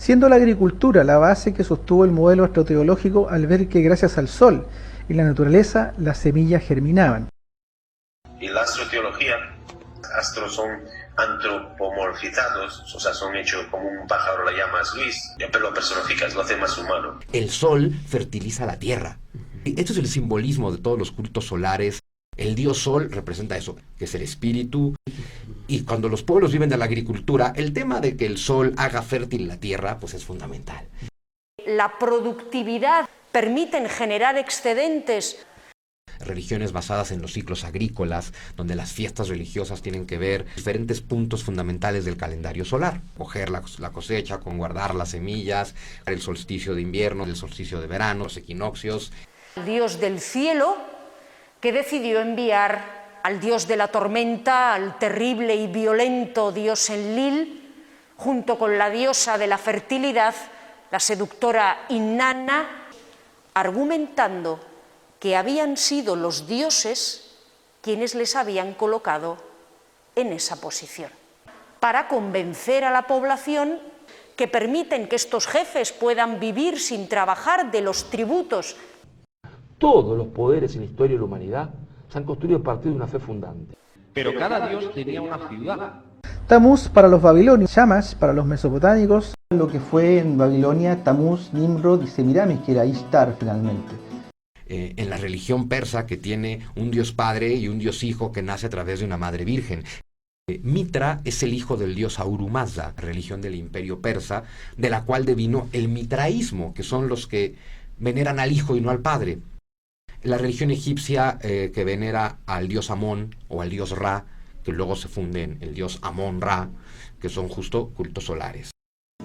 siendo la agricultura la base que sostuvo el modelo astroteológico al ver que gracias al sol y la naturaleza las semillas germinaban. Y la astroteología, astros son antropomorfizados, o sea, son hechos como un pájaro, la llamas Luis, pero lo personificas, lo hace más humano. El sol fertiliza la tierra. Esto es el simbolismo de todos los cultos solares. El dios sol representa eso, que es el espíritu. Y cuando los pueblos viven de la agricultura, el tema de que el sol haga fértil la tierra, pues es fundamental. La productividad permite generar excedentes. Religiones basadas en los ciclos agrícolas, donde las fiestas religiosas tienen que ver diferentes puntos fundamentales del calendario solar. Coger la cosecha, con guardar las semillas, el solsticio de invierno, el solsticio de verano, los equinoccios. El dios del cielo, que decidió enviar al dios de la tormenta, al terrible y violento dios Enlil, junto con la diosa de la fertilidad, la seductora Inanna, argumentando que habían sido los dioses quienes les habían colocado en esa posición, para convencer a la población que permiten que estos jefes puedan vivir sin trabajar de los tributos. Todos los poderes en la historia de la humanidad se han construido a partir de una fe fundante. Pero cada dios tenía una ciudad. Tamuz para los babilonios, Shamash para los mesopotámicos. Lo que fue en Babilonia Tamuz, Nimrod y Semiramis, que era Ishtar finalmente. En la religión persa, que tiene un dios padre y un dios hijo que nace a través de una madre virgen. Mitra es el hijo del dios Ahura Mazda, religión del imperio persa, de la cual devino el mitraísmo, que son los que veneran al hijo y no al padre. La religión egipcia que venera al dios Amón o al dios Ra, que luego se funde en el dios Amón-Ra, que son justo cultos solares.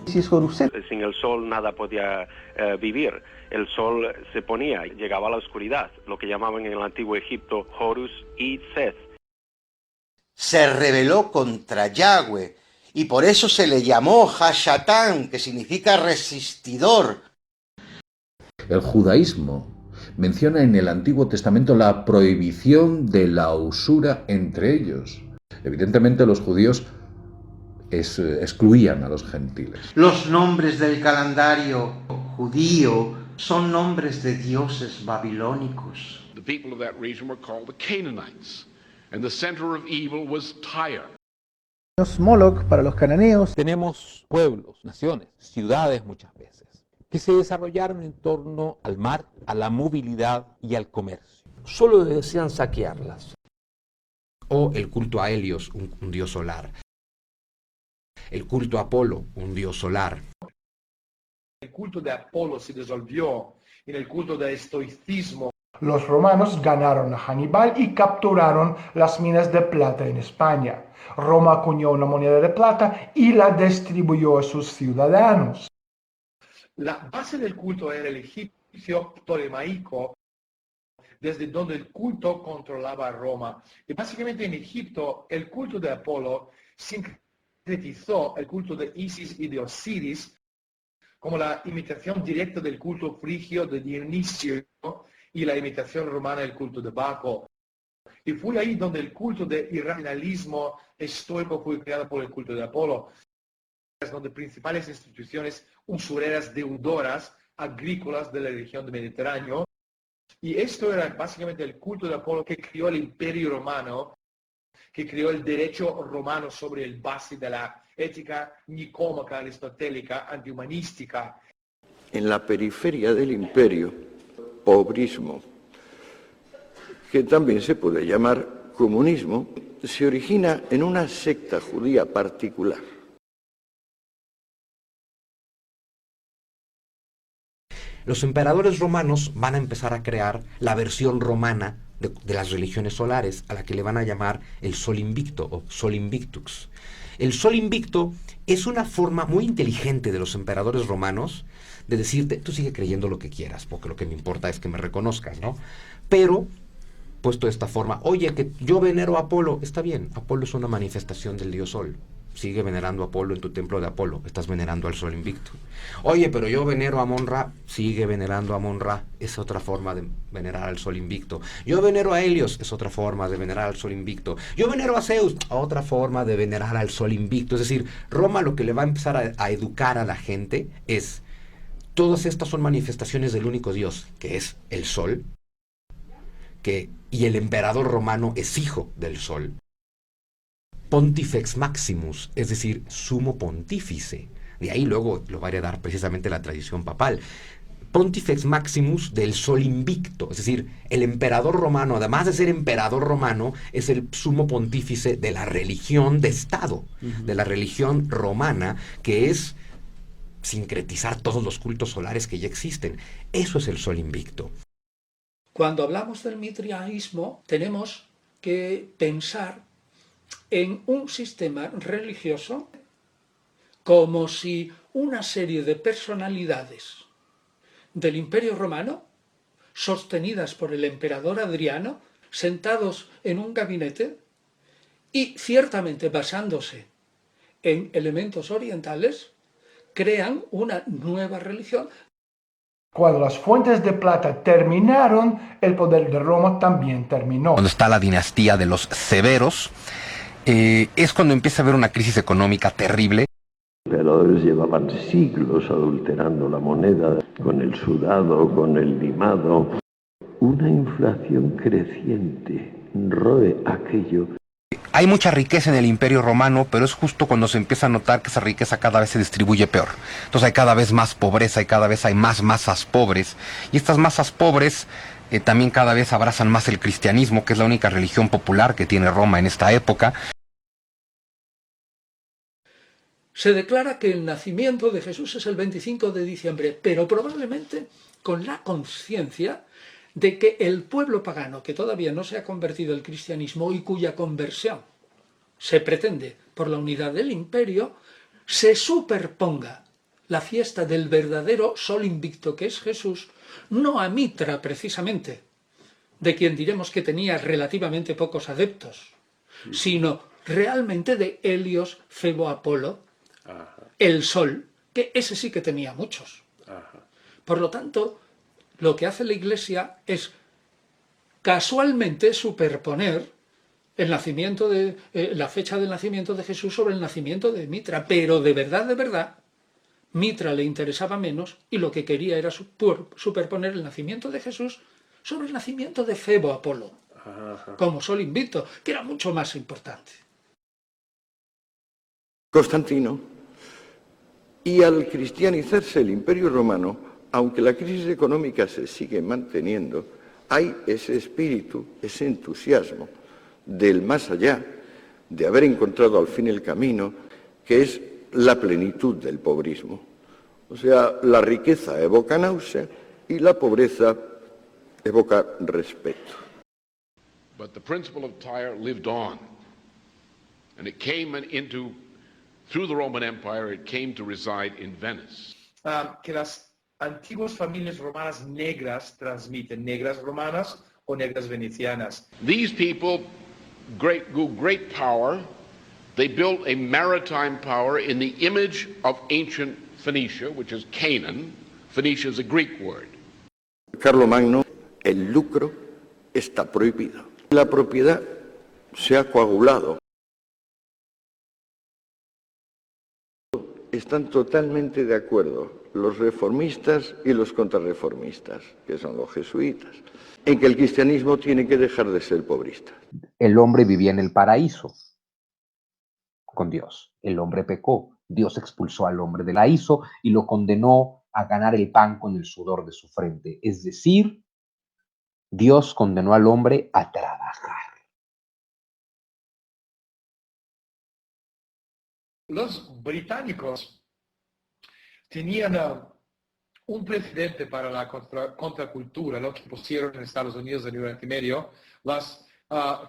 Sin el sol nada podía vivir. El sol se ponía, llegaba a la oscuridad, lo que llamaban en el antiguo Egipto Horus y Seth. Se rebeló contra Yahweh y por eso se le llamó Hashatán, que significa resistidor. El judaísmo menciona en el Antiguo Testamento la prohibición de la usura entre ellos. Evidentemente los judíos excluían a los gentiles. Los nombres del calendario judío son nombres de dioses babilónicos. The people of that region were called the Canaanites, and the center of evil was Tyre. Moloch para los cananeos. Tenemos pueblos, naciones, ciudades muchas veces, que se desarrollaron en torno al mar, a la movilidad y al comercio. Solo desean saquearlas. O el culto a Helios, un dios solar. El culto a Apolo, un dios solar. El culto de Apolo se disolvió en el culto del estoicismo. Los romanos ganaron a Hannibal y capturaron las minas de plata en España. Roma acuñó una moneda de plata y la distribuyó a sus ciudadanos. La base del culto era el egipcio ptolemaico, desde donde el culto controlaba a Roma. Y básicamente en Egipto el culto de Apolo sincretizó el culto de Isis y de Osiris como la imitación directa del culto frigio de Dionisio y la imitación romana del culto de Baco. Y fue ahí donde el culto de irracionalismo estoico fue creado por el culto de Apolo, donde principales instituciones usureras deudoras agrícolas de la región del Mediterráneo. Y esto era básicamente el culto de Apolo que creó el imperio romano, que creó el derecho romano sobre el base de la ética nicómaca, aristotélica, antihumanística. En la periferia del imperio, pobrismo, que también se puede llamar comunismo, se origina en una secta judía particular. Los emperadores romanos van a empezar a crear la versión romana de las religiones solares, a la que le van a llamar el Sol Invicto o Sol Invictux. El Sol Invicto es una forma muy inteligente de los emperadores romanos de decirte, tú sigue creyendo lo que quieras, porque lo que me importa es que me reconozcas, ¿no? Pero, puesto de esta forma, oye, que yo venero a Apolo, está bien, Apolo es una manifestación del dios Sol. sigue venerando a Apolo en tu templo de Apolo, estás venerando al sol invicto. Oye, pero yo venero a Amon-Ra, sigue venerando a Amon-Ra, es otra forma de venerar al sol invicto. Yo venero a Helios, es otra forma de venerar al sol invicto. Yo venero a Zeus, otra forma de venerar al sol invicto. Es decir, Roma lo que le va a empezar a educar a la gente es, todas estas son manifestaciones del único Dios, que es el sol, y el emperador romano es hijo del sol. Pontifex Maximus, es decir, sumo pontífice. De ahí luego lo va a heredar precisamente la tradición papal. Pontifex Maximus del sol invicto, es decir, el emperador romano, además de ser emperador romano, es el sumo pontífice de la religión de Estado, de la religión romana, que es sincretizar todos los cultos solares que ya existen. Eso es el sol invicto. Cuando hablamos del mitraísmo, tenemos que pensar en un sistema religioso como si una serie de personalidades del Imperio Romano, sostenidas por el emperador Adriano, sentados en un gabinete y ciertamente basándose en elementos orientales, crean una nueva religión. Cuando las fuentes de plata terminaron, el poder de Roma también terminó. Cuando está la dinastía de los Severos, es cuando empieza a haber una crisis económica terrible. Los emperadores llevaban siglos adulterando la moneda con el sudado, con el limado. Una inflación creciente roe aquello. Hay mucha riqueza en el Imperio Romano, pero es justo cuando se empieza a notar que esa riqueza cada vez se distribuye peor. Entonces hay cada vez más pobreza y cada vez hay más masas pobres. Y estas masas pobres también cada vez abrazan más el cristianismo, que es la única religión popular que tiene Roma en esta época. Se declara que el nacimiento de Jesús es el 25 de diciembre, pero probablemente con la conciencia de que el pueblo pagano, que todavía no se ha convertido al cristianismo y cuya conversión se pretende por la unidad del imperio, se superponga la fiesta del verdadero sol invicto que es Jesús, no a Mitra precisamente, de quien diremos que tenía relativamente pocos adeptos, sino realmente de Helios, Febo, Apolo, el sol, que ese sí que tenía muchos. Por lo tanto, lo que hace la Iglesia es casualmente superponer el nacimiento de, la fecha del nacimiento de Jesús sobre el nacimiento de Mitra, pero de verdad, Mitra le interesaba menos y lo que quería era superponer el nacimiento de Jesús sobre el nacimiento de Febo Apolo, como sol invicto, que era mucho más importante. Constantino, y al cristianizarse el Imperio Romano, aunque la crisis económica se sigue manteniendo, hay ese espíritu, ese entusiasmo del más allá, de haber encontrado al fin el camino, que es la plenitud del pobrismo. O sea, la riqueza evoca náusea y la pobreza evoca respeto. But the principle of Tyre lived on, and it came into, through the Roman Empire, it came to reside in Venice. Que las antiguas familias romanas negras transmiten, negras romanas o negras venecianas. These people grew great power. They built a maritime power in the image of ancient Phoenicia, which is Canaan. Phoenicia is a Greek word. Carlomagno, el lucro está prohibido. La propiedad se ha coagulado. Están totalmente de acuerdo los reformistas y los contrarreformistas, que son los jesuitas, en que el cristianismo tiene que dejar de ser pobrista. El hombre vivía en el paraíso con Dios. El hombre pecó. Dios expulsó al hombre del paraíso y lo condenó a ganar el pan con el sudor de su frente. Es decir, Dios condenó al hombre a trabajar. Los británicos tenían un precedente para la contracultura, lo que pusieron en Estados Unidos en Oriente Medio, las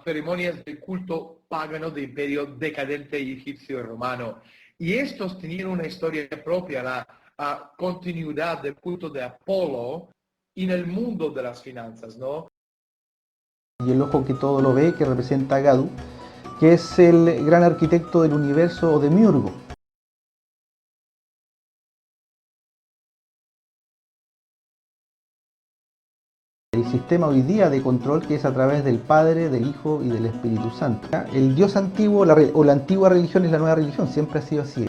ceremonias de culto pagano de imperio decadente egipcio y romano. Y estos tenían una historia propia, la continuidad del culto de Apolo en el mundo de las finanzas, ¿no? Y el ojo que todo lo ve, que representa a Gadu, que es el gran arquitecto del universo o Demiurgo. El sistema hoy día de control que es a través del Padre, del Hijo y del Espíritu Santo. El Dios antiguo o la antigua religión es la nueva religión, siempre ha sido así.